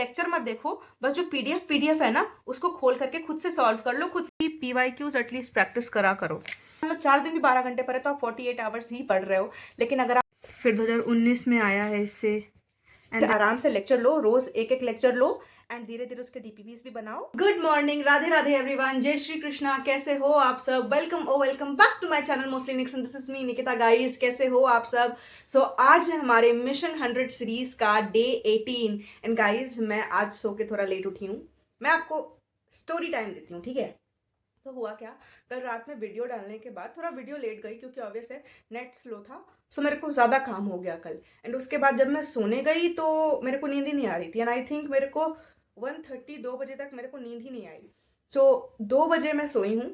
Lecture मत देखो, बस जो पीडीएफ है ना उसको खोल करके खुद से सॉल्व कर लो, खुद से पीवाईक्यूज एटलीस्ट प्रैक्टिस करा करो। हम लोग 4 दिन भी 12 घंटे पढ़े तो आप 48 आवर्स ही पढ़ रहे हो। लेकिन अगर आप फिर 2019 में आया है इससे, एंड आराम से लेक्चर लो, रोज एक एक लेक्चर लो एंड धीरे धीरे उसके डीपीवीज भी बनाओ। Good morning, Radhe Radhe everyone, जय श्री कृष्णा। कैसे हो आप सब? Welcome back to my channel mostly Nixon. This is me Nikita guys. कैसे हो आप सब? आज है हमारे मिशन 100 सीरीज का डे 18 एंड गाइस मैं आज सो के थोड़ा लेट उठी हूँ। मैं आपको स्टोरी टाइम देती हूँ, ठीक है? तो हुआ क्या, कल रात में वीडियो डालने के बाद थोड़ा वीडियो लेट गई क्योंकि ऑब्वियस है नेट स्लो था, सो मेरे को ज़्यादा काम हो गया कल। एंड उसके बाद जब मैं सोने गई तो मेरे को नींद ही नहीं आ रही थी एंड आई थिंक मेरे को 1:30 2 बजे तक मेरे को नींद ही नहीं आई। 2 बजे मैं सोई हूँ,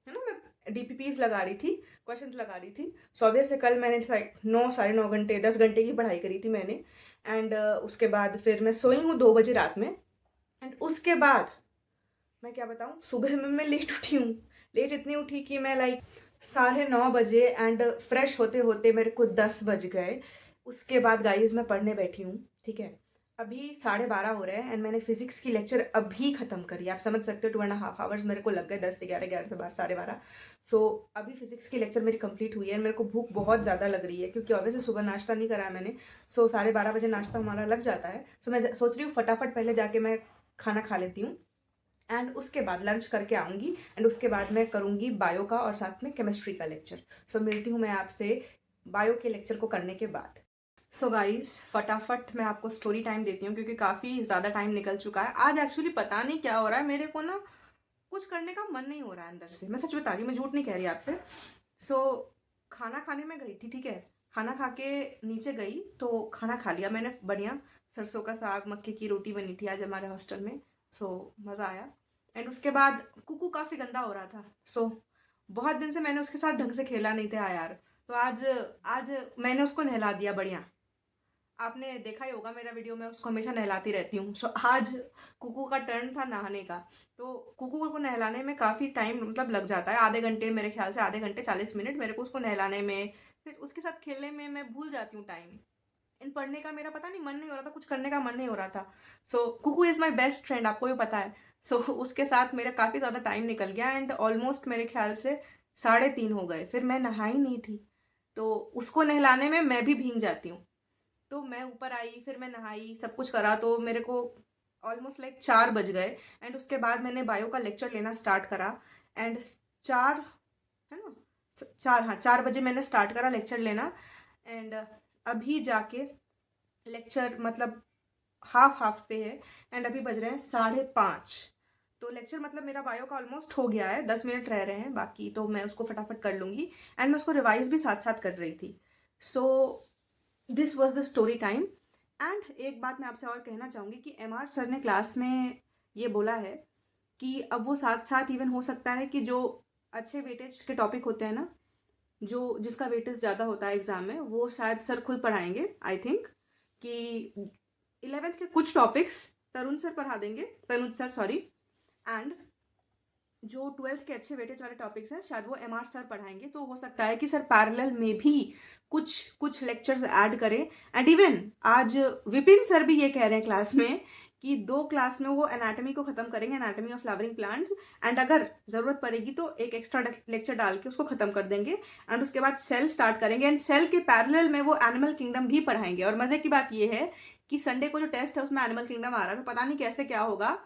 है ना। मैं डीपीपीज लगा रही थी, क्वेश्चन लगा रही थी। सो ऑब्वियस है कल मैंने 9 साढ़े 9 घंटे 10 घंटे की पढ़ाई करी थी मैंने। एंड उसके बाद फिर मैं सोई हूँ 2 बजे रात में। एंड उसके बाद मैं क्या बताऊँ, सुबह में मैं लेट उठी हूँ। लेट इतनी उठी कि मैं लाइक 9:30 बजे एंड फ्रेश होते होते मेरे को 10 बज गए। उसके बाद गाइस मैं पढ़ने बैठी हूँ, ठीक है। अभी 12:30 हो रहे हैं एंड मैंने फिजिक्स की लेक्चर अभी ख़त्म करी। आप समझ सकते हो 2.5 आवर्स मेरे को लग गए, 10 से 11, 11 से 12, 12:30। अभी फिजिक्स की लेक्चर मेरी कंप्लीट हुई है। मेरे को भूख बहुत ज़्यादा लग रही है क्योंकि ऑब्वियसली सुबह नाश्ता नहीं करा मैंने। 12:30 बजे नाश्ता हमारा लग जाता है। मैं सोच रही हूँ फटाफट पहले जाके मैं खाना खा लेती हूँ एंड उसके बाद लंच करके आऊँगी एंड उसके बाद मैं करूँगी बायो का और साथ में केमिस्ट्री का लेक्चर। मिलती हूँ मैं आपसे बायो के लेक्चर को करने के बाद। गाइस फटाफट मैं आपको स्टोरी टाइम देती हूँ क्योंकि काफ़ी ज़्यादा टाइम निकल चुका है। आज एक्चुअली पता नहीं क्या हो रहा है, मेरे को ना कुछ करने का मन नहीं हो रहा है अंदर से। मैं सच बता रही हूँ, मैं झूठ नहीं कह रही आपसे। खाना खाने में गई थी, ठीक है। खाना खा के नीचे गई तो खाना खा लिया मैंने बढ़िया। सरसों का साग मक्के की रोटी बनी थी आज हमारे हॉस्टल में। मज़ा आया। एंड उसके बाद कुकू काफ़ी गंदा हो रहा था। बहुत दिन से मैंने उसके साथ ढंग से खेला नहीं था यार। तो आज आज मैंने उसको नहला दिया बढ़िया। आपने देखा ही होगा मेरा वीडियो में उसको हमेशा नहलाती रहती हूँ। आज कुकू का टर्न था नहाने का। तो कुकू को नहलाने में काफ़ी टाइम मतलब लग जाता है, आधे घंटे, मेरे ख्याल से आधे घंटे 40 मिनट मेरे को उसको नहलाने में। फिर उसके साथ खेलने में मैं भूल जाती हूँ टाइम। इन पढ़ने का मेरा पता नहीं मन नहीं हो रहा था, कुछ करने का मन नहीं हो रहा था। Kuku is my best friend, आपको भी पता है। उसके साथ मेरा काफ़ी ज़्यादा टाइम निकल गया एंड ऑलमोस्ट मेरे ख्याल से 3:30 हो गए। फिर मैं नहाई नहीं थी तो उसको नहलाने में मैं भी भीग जाती हूँ। तो मैं ऊपर आई, फिर मैं नहाई, सब कुछ करा तो मेरे को ऑलमोस्ट लाइक 4 बज गए। एंड उसके बाद मैंने बायो का लेक्चर लेना स्टार्ट करा एंड 4, है ना, 4, हाँ 4 बजे मैंने स्टार्ट करा लेक्चर लेना। एंड अभी जाके लेक्चर मतलब हाफ हाफ पे है एंड अभी बज रहे हैं 5:30। तो लेक्चर मतलब मेरा बायो का ऑलमोस्ट हो गया है, 10 मिनट रह रहे हैं बाकी, तो मैं उसको फटाफट कर लूँगी। एंड मैं उसको रिवाइज भी साथ साथ कर रही थी। So this was the story time. And एक बात मैं आपसे और कहना चाहूँगी कि MR सर ने क्लास में ये बोला है कि अब वो साथ साथ इवन हो सकता है कि जो अच्छे वेटेज के टॉपिक होते हैं ना, जो जिसका वेटेज ज़्यादा होता है एग्ज़ाम में, वो शायद सर खुद पढ़ाएंगे। आई थिंक कि 11th के कुछ टॉपिक्स तरुण सर पढ़ा देंगे, तनुज सर सॉरी। एंड जो 12th के अच्छे वेटेज वाले टॉपिक्स हैं शायद वो MR सर पढ़ाएंगे। तो हो सकता है कि सर पैरेलल में भी कुछ लेक्चर्स ऐड करें। एंड इवन आज विपिन सर भी ये कह रहे हैं क्लास में कि 2 क्लास में वो एनाटॉमी को ख़त्म करेंगे, anatomy of flowering plants. And अगर ज़रूरत पड़ेगी तो एक एक्स्ट्रा लेक्चर डाल के उसको ख़त्म कर देंगे एंड उसके बाद सेल स्टार्ट करेंगे। एंड सेल के पैरेलल में वो एनिमल किंगडम भी पढ़ाएंगे। और मज़े की बात ये है कि संडे को जो टेस्ट है उसमें एनिमल किंगडम आ रहा है, तो पता नहीं कैसे क्या होगा।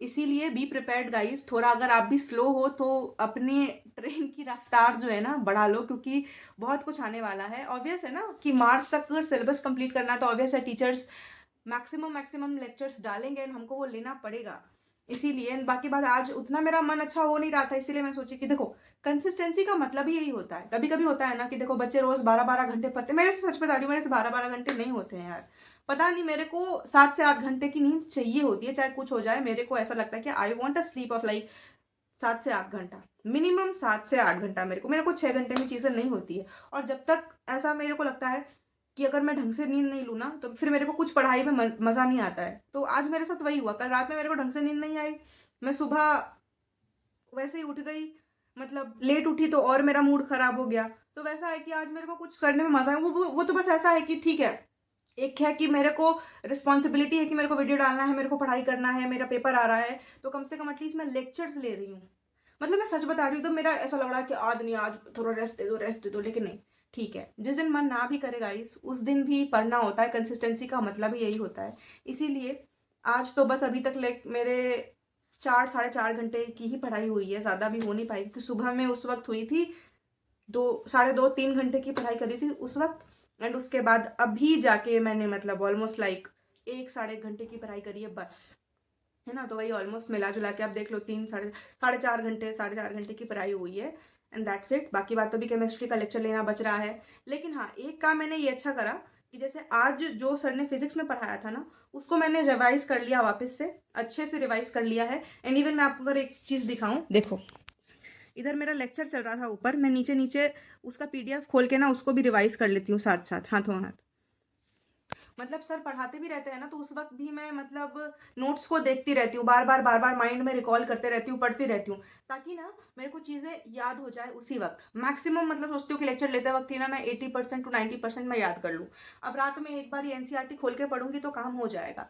इसीलिए बी प्रिपेयर्ड गाइस। थोड़ा अगर आप भी स्लो हो तो अपनी ट्रेन की रफ्तार जो है ना बढ़ा लो क्योंकि बहुत कुछ आने वाला है। ऑब्वियस है ना कि मार्च तक अगर सिलेबस कंप्लीट करना है तो ऑब्वियस है टीचर्स मैक्सिमम लेक्चर्स डालेंगे एंड हमको वो लेना पड़ेगा। इसीलिए बाकी बात, आज उतना मेरा मन अच्छा हो नहीं रहा था, इसीलिए मैं सोची कि देखो कंसिस्टेंसी का मतलब ही यही होता है। कभी कभी होता है ना कि देखो बच्चे रोज 12-12 घंटे पढ़ते, मेरे से सच बता रही हूँ, मेरे से 12-12 घंटे नहीं होते हैं यार। पता नहीं, मेरे को 7 से 8 घंटे की नींद चाहिए होती है, चाहे कुछ हो जाए। मेरे को ऐसा लगता है कि I want a slip of like 7 से 8 घंटा, मिनिमम 7 से 8 घंटा। मेरे को 6 घंटे में चीज़ें नहीं होती है। और जब तक ऐसा मेरे को लगता है कि अगर मैं ढंग से नींद नहीं लूँ ना तो फिर मेरे को कुछ पढ़ाई में मज़ा नहीं आता है। तो आज मेरे साथ वही हुआ, कल रात में मेरे को ढंग से नींद नहीं आई। मैं सुबह वैसे ही उठ गई, मतलब लेट उठी तो और मेरा मूड ख़राब हो गया। तो वैसा है कि आज मेरे को कुछ करने में मज़ा है। वो तो बस ऐसा है कि ठीक है, एक है कि मेरे को रिस्पॉन्सिबिलिटी है कि मेरे को वीडियो डालना है, मेरे को पढ़ाई करना है, मेरा पेपर आ रहा है, तो कम से कम एटलीस्ट मैं लेक्चर्स ले रही हूँ। मतलब मैं सच बता रही हूँ, तो मेरा ऐसा लग रहा है कि आज नहीं, आज थोड़ा रेस्ट दे दो, लेकिन नहीं, ठीक है, जिस दिन मन ना भी करे गाइस उस दिन भी पढ़ना होता है। कंसिस्टेंसी का मतलब ही यही होता है। इसीलिए आज तो बस अभी तक मेरे 4 साढ़े 4 घंटे की ही पढ़ाई हुई है, ज़्यादा भी हो नहीं पाई, क्योंकि सुबह में उस वक्त हुई थी 2 साढ़े 2 3 घंटे की पढ़ाई करी थी उस वक्त। एंड उसके बाद अभी जाके मैंने मतलब ऑलमोस्ट लाइक 1 साढ़े 1 घंटे की पढ़ाई करी है बस, है ना। तो वही ऑलमोस्ट मिला जुला के आप देख लो 3 साढ़े 4 घंटे की पढ़ाई हुई है। And that's it. बाकी बात तो भी केमिस्ट्री का लेक्चर लेना बच रहा है। लेकिन हाँ, एक काम मैंने ये अच्छा करा कि जैसे आज जो सर ने फिजिक्स में पढ़ाया था ना, उसको मैंने रिवाइज कर लिया, वापस से अच्छे से रिवाइज कर लिया है। एंड इवन मैं आपको अगर एक चीज़ दिखाऊं, देखो इधर मेरा लेक्चर चल रहा था ऊपर, मैं नीचे नीचे उसका पीडीएफ खोल के ना उसको भी रिवाइज कर लेती हूँ साथ साथ, हाथों हाथ। मतलब सर पढ़ाते भी रहते हैं ना, तो उस वक्त भी मैं मतलब नोट्स को देखती रहती हूँ, बार बार माइंड में रिकॉल करते रहती हूँ, पढ़ती रहती हूँ, ताकि ना मेरे को चीज़ें याद हो जाए उसी वक्त। मैक्सिमम मतलब सोचती हूँ कि लेक्चर लेते वक्त ही ना मैं 80% to 90% मैं याद कर लूँ। अब रात में एक बार ये एनसीईआरटी खोल के पढ़ूंगी तो काम हो जाएगा।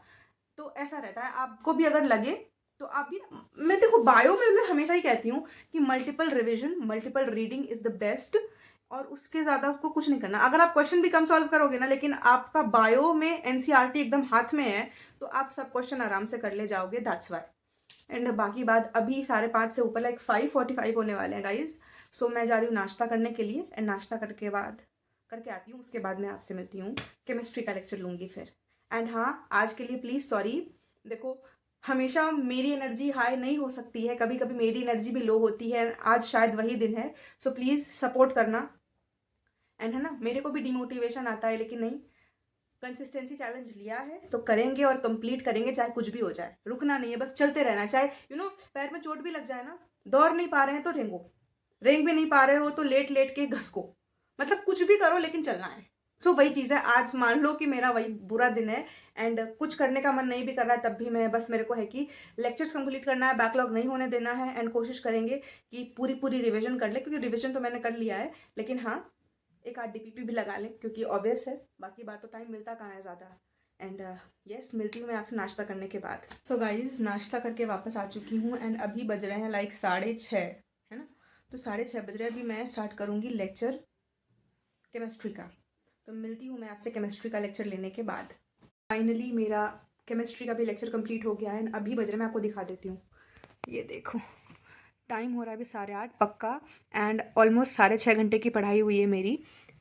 तो ऐसा रहता है। आपको भी अगर लगे तो आप भी, मैं देखो बायो में मैं हमेशा ही कहती हूँ कि multiple revision, multiple reading is the best, और उसके ज़्यादा आपको कुछ नहीं करना। अगर आप क्वेश्चन भी कम सॉल्व करोगे ना, लेकिन आपका बायो में एनसीईआरटी एकदम हाथ में है, तो आप सब क्वेश्चन आराम से कर ले जाओगे, दैट्स वाई। एंड बाकी बात, अभी 5:30 से ऊपर लाइक 5:45 होने वाले हैं गाइज। सो मैं जा रही हूँ नाश्ता करने के लिए, एंड नाश्ता करके आती हूँ, उसके बाद मैं आपसे मिलती हूँ, केमिस्ट्री का लेक्चर लूँगी फिर। एंड हाँ, आज के लिए प्लीज़ सॉरी। देखो हमेशा मेरी एनर्जी हाई नहीं हो सकती है, कभी कभी मेरी एनर्जी भी लो होती है, आज शायद वही दिन है। सो प्लीज़ सपोर्ट करना। एंड है ना, मेरे को भी डिमोटिवेशन आता है, लेकिन नहीं, कंसिस्टेंसी चैलेंज लिया है तो करेंगे और कंप्लीट करेंगे, चाहे कुछ भी हो जाए। रुकना नहीं है, बस चलते रहना है। चाहे पैर में चोट भी लग जाए ना, दौड़ नहीं पा रहे हैं तो रेंगो, रेंग भी नहीं पा रहे हो तो लेट लेट के घसको, मतलब कुछ भी करो लेकिन चलना है। सो वही चीज़ है, आज मान लो कि मेरा वही बुरा दिन है, एंड कुछ करने का मन नहीं भी कर रहा है, तब भी मैं बस, मेरे को है कि लेक्चर्स कंप्लीट करना है, बैकलॉग नहीं होने देना है, एंड कोशिश करेंगे कि पूरी पूरी रिविजन कर ले, क्योंकि रिविजन तो मैंने कर लिया है, लेकिन हाँ एक आध डीपीपी भी लगा लें, क्योंकि ऑब्वियस है, बाकी बात तो टाइम मिलता कहाँ है ज़्यादा। एंड यस, मिलती हूँ मैं आपसे नाश्ता करने के बाद। सो गाइज, नाश्ता करके वापस आ चुकी हूँ, एंड अभी बज रहे हैं लाइक 6:30, है ना। तो 6:30 बज रहे हैं, अभी मैं स्टार्ट करूँगी लेक्चर केमिस्ट्री का। तो मिलती हूँ मैं आपसे केमिस्ट्री का लेक्चर लेने के बाद। फाइनली मेरा केमिस्ट्री का भी लेक्चर कंप्लीट हो गया है, अभी बज रहे, मैं आपको दिखा देती हूँ। ये देखो टाइम हो रहा है अभी 8:30 पक्का, एंड ऑलमोस्ट 6.5 घंटे की पढ़ाई हुई है मेरी।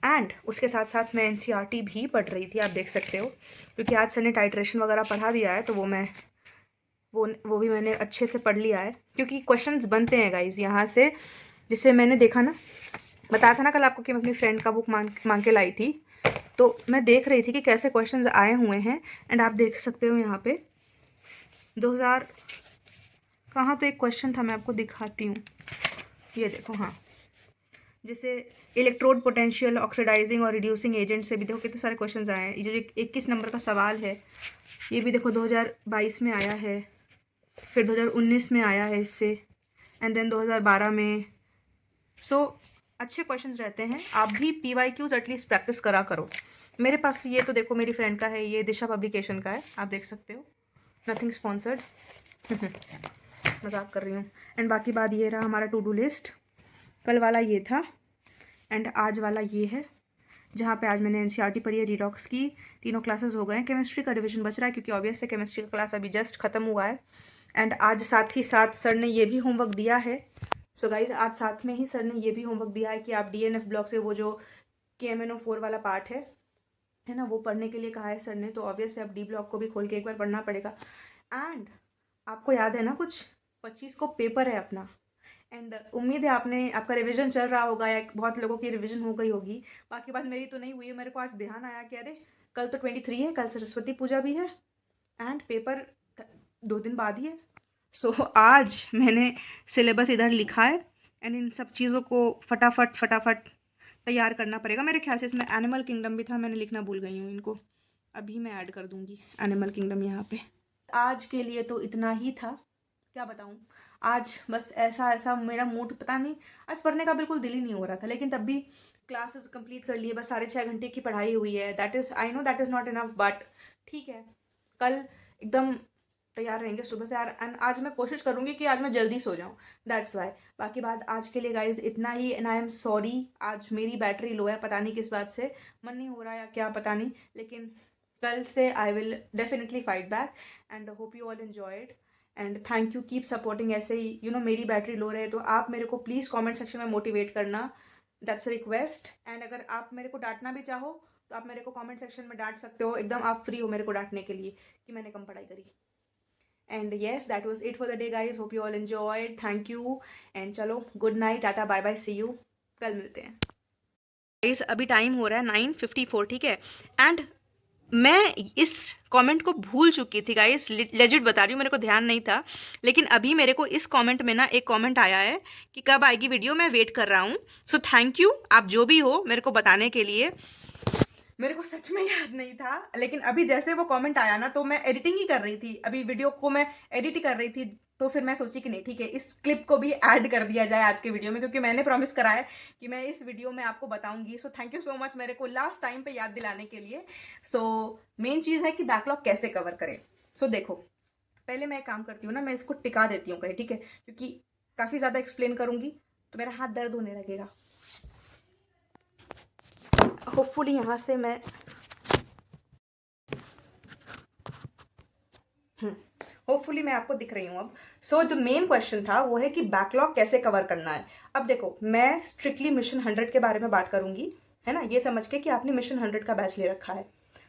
एंड उसके साथ साथ मैं एनसीईआरटी भी पढ़ रही थी, आप देख सकते हो, क्योंकि आज सर ने टाइट्रेशन वगैरह पढ़ा दिया है, तो वो भी मैंने अच्छे से पढ़ लिया है, क्योंकि क्वेश्चंस बनते हैं गाइज यहाँ से। जिससे मैंने देखा ना, बताया था ना कल आपको कि मैं अपनी फ्रेंड का बुक मांग के लाई थी, तो मैं देख रही थी कि कैसे क्वेश्चंस आए हुए हैं। एंड आप देख सकते हो यहाँ पे 2000 कहाँ तो एक क्वेश्चन था, मैं आपको दिखाती हूँ, ये देखो, हाँ, जैसे इलेक्ट्रोड पोटेंशियल, ऑक्सीडाइजिंग और रिड्यूसिंग एजेंट से भी देखो कितने सारे क्वेश्चंस आए हैं। ये जो 21 नंबर का सवाल है, ये भी देखो 2022 में आया है, फिर 2019 में आया है इससे, एंड देन 2012 में। सो अच्छे क्वेश्चंस रहते हैं, आप भी PYQs एटलीस्ट प्रैक्टिस करा करो। मेरे पास तो ये तो देखो मेरी फ्रेंड का है, ये दिशा पब्लिकेशन का है, आप देख सकते हो, नथिंग स्पॉन्सर्ड मजाक कर रही हूँ। एंड बाकी बात ये रहा हमारा टू डू लिस्ट, कल वाला ये था, एंड आज वाला ये है, जहाँ पे आज मैंने एनसीईआरटी पढ़ी है, रिडॉक्स की 3 क्लासेस हो गए हैं, केमिस्ट्री का रिवीजन बच रहा है, क्योंकि ऑब्वियस है केमिस्ट्री का क्लास अभी जस्ट खत्म हुआ है। एंड आज साथ ही साथ सर ने ये भी होमवर्क दिया है। सो गाइज, आज साथ में ही सर ने ये भी होमवर्क दिया है कि आप DNF ब्लॉक से वो जो KMNO4 वाला पार्ट है ना, वो पढ़ने के लिए कहा है सर ने। तो ऑब्वियस है अब D ब्लॉक को भी खोल के एक बार पढ़ना पड़ेगा। एंड आपको याद है ना, कुछ 25 को पेपर है अपना, एंड उम्मीद है आपका रिवीजन चल रहा होगा, या बहुत लोगों की रिवीजन हो गई होगी। बाकी बात मेरी तो नहीं हुई है। मेरे को आज ध्यान आया कि अरे कल तो 23 है, कल सरस्वती पूजा भी है, एंड पेपर 2 दिन बाद ही है। सो आज मैंने सिलेबस इधर लिखा है, एंड इन सब चीज़ों को फटाफट तैयार करना पड़ेगा। मेरे ख्याल से इसमें एनिमल किंगडम भी था, मैंने लिखना भूल गई हूँ, इनको अभी मैं ऐड कर दूँगी एनिमल किंगडम यहाँ पे। आज के लिए तो इतना ही था, क्या बताऊँ। आज बस ऐसा मेरा मूड, पता नहीं, आज पढ़ने का बिल्कुल दिल ही नहीं हो रहा था, लेकिन तब भी क्लासेस कंप्लीट कर लिए, बस 6.5 घंटे की पढ़ाई हुई है, that is, I know that is not enough, but ठीक है, कल एकदम तैयार रहेंगे सुबह से यार। एंड आज मैं कोशिश करूँगी कि आज मैं जल्दी सो जाऊँ, दैट्स वाई। बाकी बात आज के लिए गाइज इतना ही, एंड आई एम सॉरी, आज मेरी बैटरी लो है, पता नहीं किस बात से, मन नहीं हो रहा या क्या पता नहीं, लेकिन कल से I will definitely fight back, and hope you all enjoyed, and thank you, keep supporting. ऐसे ही मेरी बैटरी लो रहे तो आप मेरे को प्लीज़ कॉमेंट सेक्शन में मोटिवेट करना, दैट्स रिक्वेस्ट। एंड अगर आप मेरे को डांटना भी चाहो तो आप मेरे को कमेंट सेक्शन में डांट सकते हो, एकदम आप फ्री हो मेरे को डांटने के लिए कि मैंने कम पढ़ाई करी। And yes, that was it for the day guys, hope you all enjoyed, thank you, and चलो good night, tata bye bye, see you, कल मिलते हैं गाइज। अभी टाइम हो रहा है 9:54, ठीक है, एंड मैं इस कमेंट को भूल चुकी थी गाइस, लेजिट बता रही हूँ, मेरे को ध्यान नहीं था, लेकिन अभी मेरे को इस कमेंट में ना एक कमेंट आया है कि कब आएगी वीडियो, मैं वेट कर रहा हूँ। सो थैंक यू, आप जो भी हो मेरे को बताने के लिए, मेरे को सच में याद नहीं था, लेकिन अभी जैसे वो कमेंट आया ना तो मैं एडिटिंग ही कर रही थी, अभी वीडियो को मैं एडिट कर रही थी, तो फिर मैं सोची कि नहीं ठीक है, इस क्लिप को भी ऐड कर दिया जाए आज के वीडियो में, क्योंकि मैंने प्रॉमिस करा है कि मैं इस वीडियो में आपको बताऊंगी। So thank you so much मेरे को लास्ट टाइम पे याद दिलाने के लिए। सो मेन चीज़ है कि बैकलॉग कैसे कवर करें। सो देखो, पहले मैं एक काम करती हूँ ना, मैं इसको टिका देती हूँ कहीं, ठीक है, क्योंकि काफ़ी ज़्यादा एक्सप्लेन करूँगी तो मेरा हाथ दर्द होने लगेगा। होपफुली यहाँ से मैं होपफुली मैं आपको दिख रही हूँ अब। सो जो मेन क्वेश्चन था वो है कि बैकलॉग कैसे कवर करना है। अब देखो, मैं स्ट्रिक्टली मिशन 100 के बारे में बात करूंगी, है ना, ये समझ के कि आपने मिशन 100 का बैच ले रखा है।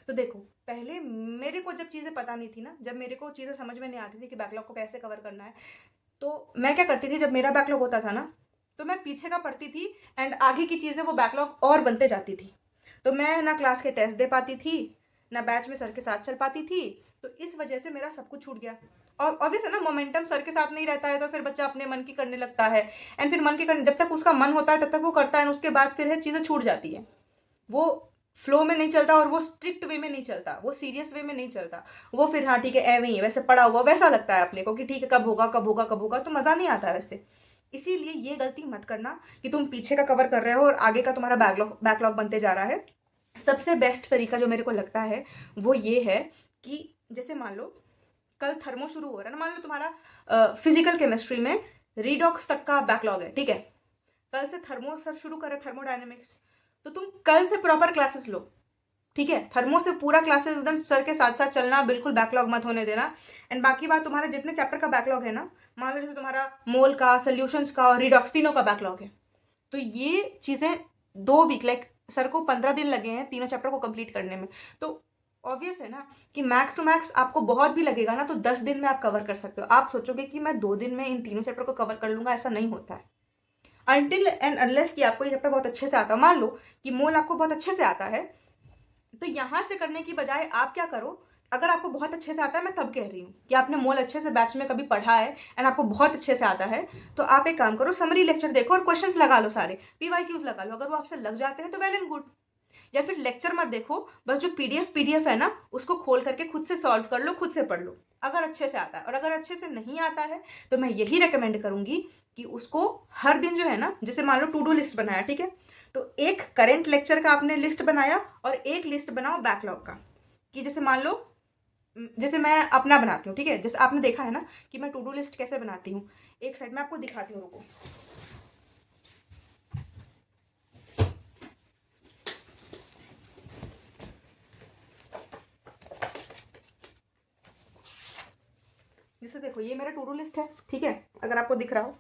तो देखो, पहले मेरे को जब चीज़ें पता नहीं थी ना, जब मेरे को चीज़ें समझ में नहीं आती थी कि बैकलॉग को कैसे कवर करना है, तो मैं क्या करती थी, जब मेरा बैकलॉग होता था ना तो मैं पीछे का पढ़ती थी, एंड आगे की चीज़ें वो बैकलॉग और बनते जाती थी। तो मैं ना क्लास के टेस्ट दे पाती थी, ना बैच में सर के साथ चल पाती थी, तो इस वजह से मेरा सब कुछ छूट गया। और ऑब्वियस है ना, मोमेंटम सर के साथ नहीं रहता है तो फिर बच्चा अपने मन की करने लगता है, एंड फिर मन की करने, जब तक उसका मन होता है तब तक वो करता है, उसके बाद फिर है चीज़ें छूट जाती है, वो फ्लो में नहीं चलता, और वो स्ट्रिक्ट वे में नहीं चलता, वो सीरियस वे में नहीं चलता, वो फिर हाँ ठीक है एवं ही वैसे पड़ा हुआ वैसा लगता है अपने को कि ठीक है कब होगा कब होगा कब होगा, तो मज़ा नहीं आता वैसे। इसीलिए ये गलती मत करना कि तुम पीछे का कवर कर रहे हो और आगे का तुम्हारा बैकलॉग बैकलॉग बनते जा रहा है। सबसे बेस्ट तरीका जो मेरे को लगता है वो ये है कि जैसे मान लो कल थर्मो शुरू हो रहा है ना, मान लो तुम्हारा फिजिकल केमिस्ट्री में रीडॉक्स तक का बैकलॉग है, ठीक है, कल से थर्मो सर शुरू करे, थर्मोडायनेमिक्स, तो तुम कल से प्रॉपर क्लासेस लो, ठीक है, थर्मो से पूरा क्लासेस एकदम सर के साथ साथ चलना, बिल्कुल बैकलॉग मत होने देना। एंड बाकी बात, तुम्हारे जितने चैप्टर का बैकलॉग है ना, मान लो जैसे तुम्हारा मोल का, सोल्यूशंस का और रिडॉक्स तीनों का बैकलॉग है, तो ये चीज़ें 2 वीक, लाइक सर को 15 दिन लगे हैं तीनों चैप्टर को कंप्लीट करने में, तो ऑब्वियस है ना कि मैक्स टू मैक्स आपको बहुत भी लगेगा ना तो 10 दिन में आप कवर कर सकते हो। आप सोचोगे कि मैं 2 दिन में इन तीनों चैप्टर को कवर कर लूँगा, ऐसा नहीं होता है। अनटिल एंड अनलेस कि आपको ये चैप्टर बहुत अच्छे से आता है, मान लो कि मोल आपको बहुत अच्छे से आता है, तो यहाँ से करने की बजाय आप क्या करो, अगर आपको बहुत अच्छे से आता है, मैं तब कह रही हूँ कि आपने मोल अच्छे से बैच में कभी पढ़ा है एंड आपको बहुत अच्छे से आता है, तो आप एक काम करो, समरी लेक्चर देखो और क्वेश्चंस लगा लो, सारे PYQs लगा लो, अगर वो आपसे लग जाते हैं तो वेल एंड गुड। या फिर लेक्चर मत देखो, बस जो PDF है ना उसको खोल करके खुद से सॉल्व कर लो, खुद से पढ़ लो, अगर अच्छे से आता है। और अगर अच्छे से नहीं आता है तो मैं यही रिकमेंड करूंगी कि उसको हर दिन जो है ना, जैसे मान लो टू डू लिस्ट बनाया, ठीक है, तो एक करेंट लेक्चर का आपने लिस्ट बनाया और एक लिस्ट बनाओ बैकलॉग का, कि जैसे मान लो, जैसे मैं अपना बनाती हूँ, ठीक है, जैसे आपने देखा है ना कि मैं टू डू लिस्ट कैसे बनाती हूँ, एक साइड में आपको दिखाती हूँ, रुको। जैसे देखो, ये मेरा टू डू लिस्ट है, ठीक है, अगर आपको दिख रहा हो,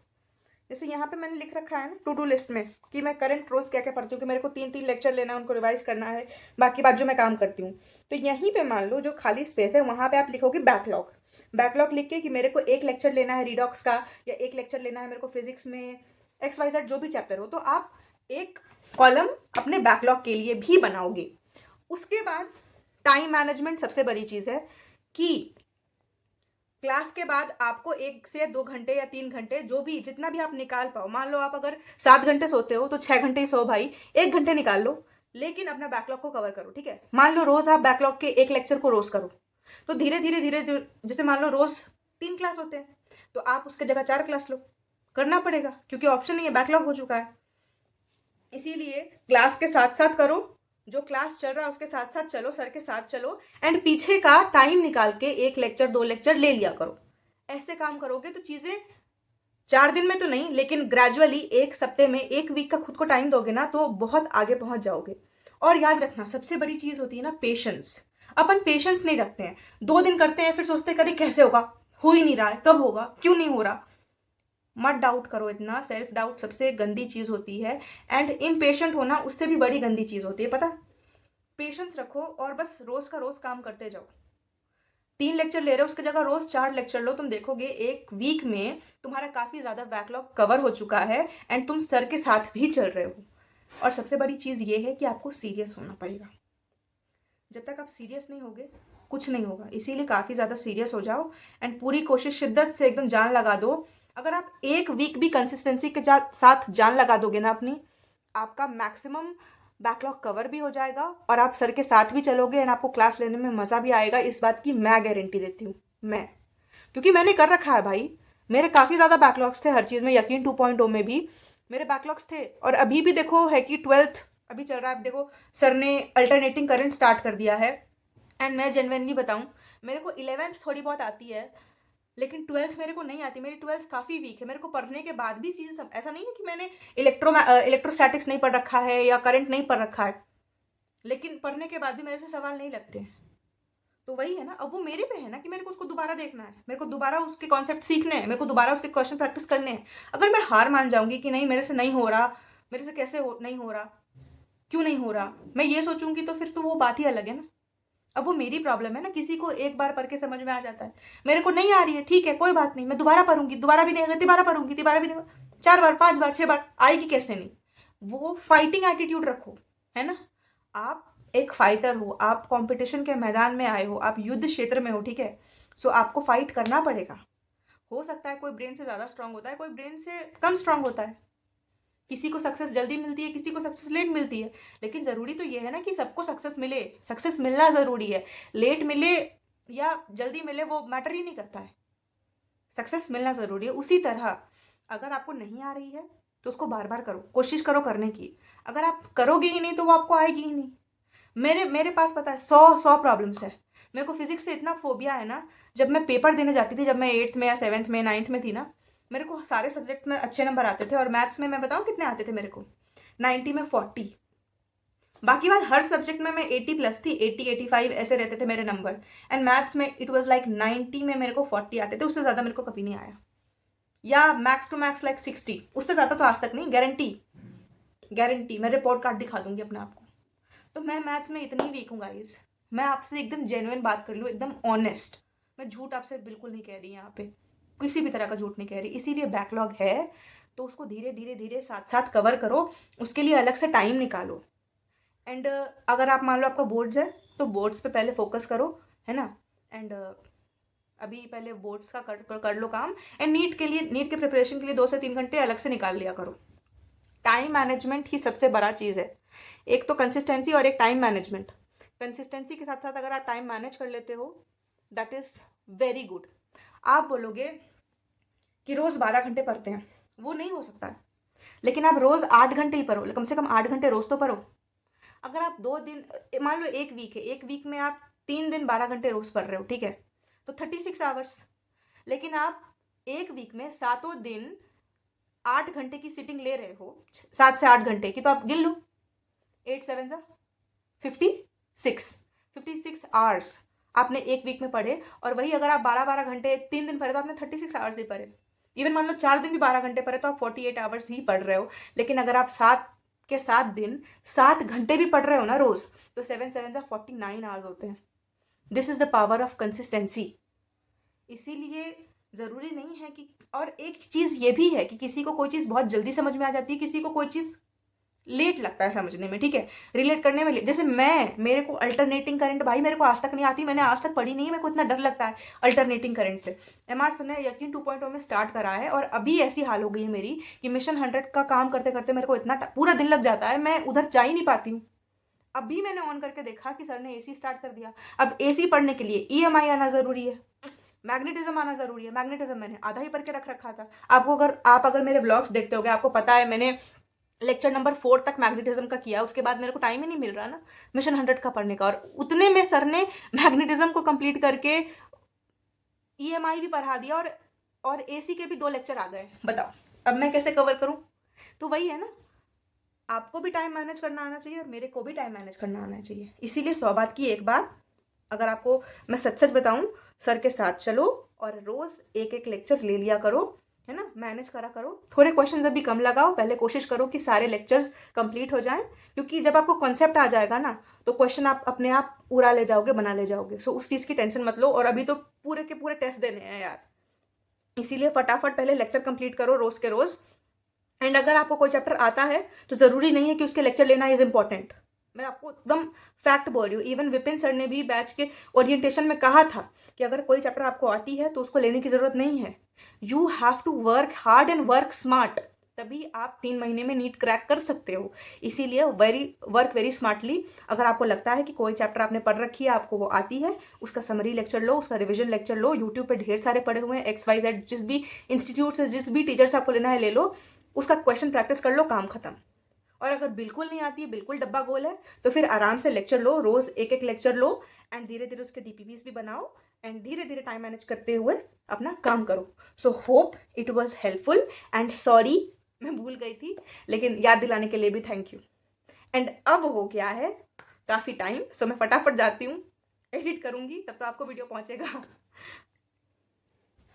जैसे यहाँ पे मैंने लिख रखा है ना टू डू लिस्ट में कि मैं करंट रोज क्या क्या पढ़ती हूँ, कि मेरे को 3 लेक्चर लेना है, उनको रिवाइज करना है, बाकी बात जो मैं काम करती हूँ। तो यहीं पे मान लो जो खाली स्पेस है वहाँ पे आप लिखोगे बैकलॉग, बैकलॉग लिख के कि मेरे को 1 लेक्चर लेना है रिडॉक्स का, या 1 लेक्चर लेना है मेरे को फिजिक्स में, XYZ जो भी चैप्टर हो, तो आप एक कॉलम अपने बैकलॉग के लिए भी बनाओगे। उसके बाद टाइम मैनेजमेंट सबसे बड़ी चीज़ है कि क्लास के बाद आपको 1 से 2 घंटे या 3 घंटे, जो भी जितना भी आप निकाल पाओ, मान लो आप अगर 7 घंटे सोते हो तो 6 घंटे ही सो भाई, 1 घंटे निकाल लो, लेकिन अपना बैकलॉग को कवर करो, ठीक है। मान लो रोज आप बैकलॉग के 1 लेक्चर को रोज करो, तो धीरे धीरे धीरे जैसे मान लो रोज 3 क्लास होते हैं तो आप उसके जगह 4 क्लास लो, करना पड़ेगा क्योंकि ऑप्शन नहीं है, बैकलॉग हो चुका है। इसीलिए क्लास के साथ साथ करो, जो क्लास चल रहा है उसके साथ साथ चलो, सर के साथ चलो, एंड पीछे का टाइम निकाल के 1 लेक्चर 2 लेक्चर ले लिया करो। ऐसे काम करोगे तो चीज़ें 4 दिन में तो नहीं, लेकिन ग्रेजुअली 1 सप्ते में 1 वीक का खुद को टाइम दोगे ना तो बहुत आगे पहुंच जाओगे। और याद रखना सबसे बड़ी चीज़ होती है ना पेशेंस। अपन पेशेंस नहीं रखते हैं, 2 दिन करते हैं फिर सोचते हैं, करें कैसे होगा, हो ही नहीं रहा है, कब होगा, क्यों नहीं हो रहा। मत डाउट करो इतना, सेल्फ डाउट सबसे गंदी चीज़ होती है, एंड इम्पेशेंट होना उससे भी बड़ी गंदी चीज़ होती है, पता। पेशेंस रखो और बस रोज़ का रोज़ काम करते जाओ। 3 लेक्चर ले रहे हो उसकी जगह रोज़ 4 लेक्चर लो, तुम देखोगे 1 वीक में तुम्हारा काफ़ी ज़्यादा बैकलॉग कवर हो चुका है, एंड तुम सर के साथ भी चल रहे हो। और सबसे बड़ी चीज़ ये है कि आपको सीरियस होना पड़ेगा। जब तक आप सीरियस नहीं होगे कुछ नहीं होगा, इसीलिए काफ़ी ज़्यादा सीरियस हो जाओ एंड पूरी कोशिश शिद्दत से एकदम जान लगा दो। अगर आप 1 वीक भी कंसिस्टेंसी के साथ जान लगा दोगे ना अपनी, आपका मैक्सिमम बैकलॉग कवर भी हो जाएगा और आप सर के साथ भी चलोगे एंड आपको क्लास लेने में मज़ा भी आएगा। इस बात की मैं गारंटी देती हूँ, मैं, क्योंकि मैंने कर रखा है भाई। मेरे काफ़ी ज़्यादा बैकलॉग्स थे हर चीज़ में, यकीन 2.0 में भी मेरे बैकलॉग्स थे, और अभी भी देखो है कि 12th अभी चल रहा है। अब देखो सर ने अल्टरनेटिंग करंट स्टार्ट कर दिया है, एंड मैं जेन्युइनली बताऊँ, मेरे को 11th थोड़ी बहुत आती है, लेकिन 12th मेरे को नहीं आती। मेरी 12th काफ़ी वीक है, मेरे को पढ़ने के बाद भी चीज़ें सब ऐसा नहीं है कि मैंने इलेक्ट्रोस्टैटिक्स नहीं पढ़ रखा है या करंट नहीं पढ़ रखा है, लेकिन पढ़ने के बाद भी मेरे से सवाल नहीं लगते हैं। तो वही है ना, अब वो मेरे पे है ना कि मेरे को उसको दोबारा देखना है, मेरे को दोबारा उसके कॉन्सेप्ट सीखने हैं, मेरे को दोबारा उसके क्वेश्चन प्रैक्टिस करने हैं। अगर मैं हार मान जाऊंगी कि नहीं मेरे से नहीं हो रहा, मेरे से कैसे नहीं हो रहा, क्यों नहीं हो रहा, मैं ये सोचूंगी, तो फिर तो वो बात ही अलग है ना। अब वो मेरी प्रॉब्लम है ना, किसी को एक बार पढ़ के समझ में आ जाता है, मेरे को नहीं आ रही है, ठीक है कोई बात नहीं, मैं दोबारा पढ़ूंगी, दोबारा भी नहीं अगर तिबारा पढ़ूंगी, तिबारा भी नहीं, 4 बार 5 बार 6 बार आएगी कैसे नहीं। वो फाइटिंग एटीट्यूड रखो, है ना। आप एक फाइटर हो, आप कंपटीशन के मैदान में आए हो, आप युद्ध क्षेत्र में हो, ठीक है। सो आपको फाइट करना पड़ेगा। हो सकता है कोई ब्रेन से ज़्यादा स्ट्रांग होता है, कोई ब्रेन से कम स्ट्रांग होता है, किसी को सक्सेस जल्दी मिलती है, किसी को सक्सेस लेट मिलती है, लेकिन ज़रूरी तो ये है ना कि सबको सक्सेस मिले, सक्सेस मिलना ज़रूरी है। लेट मिले या जल्दी मिले वो मैटर ही नहीं करता है, सक्सेस मिलना ज़रूरी है। उसी तरह अगर आपको नहीं आ रही है तो उसको बार बार करो, कोशिश करो करने की। अगर आप करोगे ही नहीं तो वो आपको आएगी ही नहीं। मेरे पास पता है 100 प्रॉब्लम्स है। मेरे को फिजिक्स से इतना फोबिया है ना, जब मैं पेपर देने जाती थी, जब मैं 8th में या 7th में 9th में थी ना, मेरे को सारे सब्जेक्ट में अच्छे नंबर आते थे, और मैथ्स में मैं बताऊँ कितने आते थे मेरे को, 90 में 40। बाकी बात हर सब्जेक्ट में मैं 80 प्लस थी, 80 85 ऐसे रहते थे मेरे नंबर, एंड मैथ्स में इट वाज लाइक 90 में मेरे को 40 आते थे, उससे ज़्यादा मेरे को कभी नहीं आया, या मैक्स टू मैक्स लाइक 60, उससे ज़्यादा तो आज तक नहीं, गारंटी गारंटी, मैं रिपोर्ट कार्ड दिखा दूंगी अपने आप को। तो मैं मैथ्स में इतनी वीक हूँ गाइज, मैं आपसे एकदम जेन्युइन बात कर लूँ, एकदम ऑनेस्ट, मैं झूठ आपसे बिल्कुल नहीं कह रही यहाँ पे, किसी भी तरह का झूठ नहीं कह रही। इसीलिए बैकलॉग है तो उसको धीरे धीरे धीरे साथ साथ कवर करो, उसके लिए अलग से टाइम निकालो। एंड अगर आप मान लो आपका बोर्ड्स है तो बोर्ड्स पे पहले फोकस करो, है ना। एंड अभी पहले बोर्ड्स का कर लो काम, एंड नीट के प्रिपरेशन के लिए 2 से 3 घंटे अलग से निकाल लिया करो। टाइम मैनेजमेंट ही सबसे बड़ा चीज़ है, एक तो कंसिस्टेंसी और एक टाइम मैनेजमेंट। कंसिस्टेंसी के साथ साथ अगर आप टाइम मैनेज कर लेते हो दैट इज़ वेरी गुड। आप बोलोगे कि रोज़ 12 घंटे पढ़ते हैं, वो नहीं हो सकता है, लेकिन आप रोज़ 8 घंटे ही पढ़ो, कम से कम 8 घंटे रोज़ तो पढ़ो। अगर आप 2 दिन, मान लो 1 वीक है, 1 वीक में आप 3 दिन 12 घंटे रोज़ पढ़ रहे हो, ठीक है, तो 36 आवर्स। लेकिन आप 1 वीक में 7 दिन 8 घंटे की सिटिंग ले रहे हो, 7 से 8 घंटे की, तो आप गिन लो, 8 7 जा 56 आवर्स आपने 1 वीक में पढ़े। और वही अगर आप 12 घंटे 3 दिन पढ़े तो आपने 36 आवर्स ही पढ़े। इवन मान लो 4 दिन भी 12 घंटे पढ़े तो आप 48 आवर्स ही पढ़ रहे हो। लेकिन अगर आप 7 दिन 7 घंटे भी पढ़ रहे हो ना रोज, तो 7 7 जा 49 आवर्स होते हैं। This is the power of consistency. इसीलिए ज़रूरी नहीं है कि, और एक चीज़ ये भी है कि किसी को कोई चीज़ बहुत जल्दी समझ में आ जाती है, किसी को कोई चीज़ लेट लगता है समझने में, ठीक है, रिलेट करने में। जैसे मेरे को अल्टरनेटिंग करंट भाई मेरे को आज तक नहीं आती, मैंने आज तक पढ़ी नहीं है, मेरे को इतना डर लगता है अल्टरनेटिंग करंट से। एमआर सर ने यकीन 2.0 में स्टार्ट करा है, और अभी ऐसी हाल हो गई है मेरी कि मिशन 100 का काम करते करते मेरे को इतना पूरा दिन लग जाता है, मैं उधर जा ही नहीं पाती हूँ। अभी मैंने ऑन करके देखा कि सर ने एसी स्टार्ट कर दिया। अब एसी पढ़ने के लिए ईएमआई आना ज़रूरी है, मैग्नेटिज्म आना ज़रूरी है। मैग्नेटिज्म मैंने आधा ही पढ़ के रख रखा था। आपको अगर मेरे व्लॉग्स देखते होगे आपको पता है मैंने लेक्चर नंबर 4 तक मैग्नेटिज्म का किया, उसके बाद मेरे को टाइम ही नहीं मिल रहा ना मिशन 100 का पढ़ने का, और उतने में सर ने मैग्नेटिज्म को कंप्लीट करके ईएमआई भी पढ़ा दिया और एसी के भी 2 लेक्चर आ गए। बताओ अब मैं कैसे कवर करूं? तो वही है ना, आपको भी टाइम मैनेज करना आना चाहिए और मेरे को भी टाइम मैनेज करना आना चाहिए। इसीलिए 100 बात की एक बात, अगर आपको मैं सच सच बताऊं, सर के साथ चलो और रोज एक एक लेक्चर ले लिया करो, है ना, मैनेज करा करो। थोड़े क्वेश्चंस अभी कम लगाओ, पहले कोशिश करो कि सारे लेक्चर्स कंप्लीट हो जाएं, क्योंकि जब आपको कॉन्सेप्ट आ जाएगा ना तो क्वेश्चन आप अपने आप पूरा ले जाओगे, बना ले जाओगे। सो उस चीज़ की टेंशन मत लो, और अभी तो पूरे के पूरे टेस्ट देने हैं यार, इसीलिए फटाफट पहले लेक्चर कंप्लीट करो रोज के रोज। एंड अगर आपको कोई चैप्टर आता है तो ज़रूरी नहीं है कि उसके लेक्चर लेना इज इंपॉर्टेंट। मैं आपको एकदम फैक्ट बोल रही हूँ, इवन विपिन सर ने भी बैच के ओरिएंटेशन में कहा था कि अगर कोई चैप्टर आपको आती है तो उसको लेने की ज़रूरत नहीं है। You have to work hard and work smart, तभी आप 3 महीने में नीट क्रैक कर सकते हो। इसीलिए वर्क वेरी स्मार्टली। अगर आपको लगता है कि कोई चैप्टर आपने पढ़ रखी है, आपको वो आती है, उसका समरी लेक्चर लो, उसका रिविजन लेक्चर लो। यूट्यूब पे ढेर सारे पढ़े हुए हैं, XYZ जिस भी इंस्टीट्यूट से, जिस भी टीचर से आपको लेना है ले लो, उसका क्वेश्चन प्रैक्टिस कर लो, काम खत्म। और अगर बिल्कुल नहीं आती है, बिल्कुल डब्बा गोल है, तो फिर आराम से लेक्चर लो, रोज एक एक लेक्चर लो, एंड धीरे धीरे उसके DPPs भी बनाओ, एंड धीरे धीरे टाइम मैनेज करते हुए अपना काम करो। So hope it was helpful, and sorry मैं भूल गई थी, लेकिन याद दिलाने के लिए भी थैंक यू। एंड अब हो गया है काफ़ी टाइम, सो मैं फटाफट जाती हूँ, एडिट करूँगी, तब तो आपको वीडियो पहुँचेगा।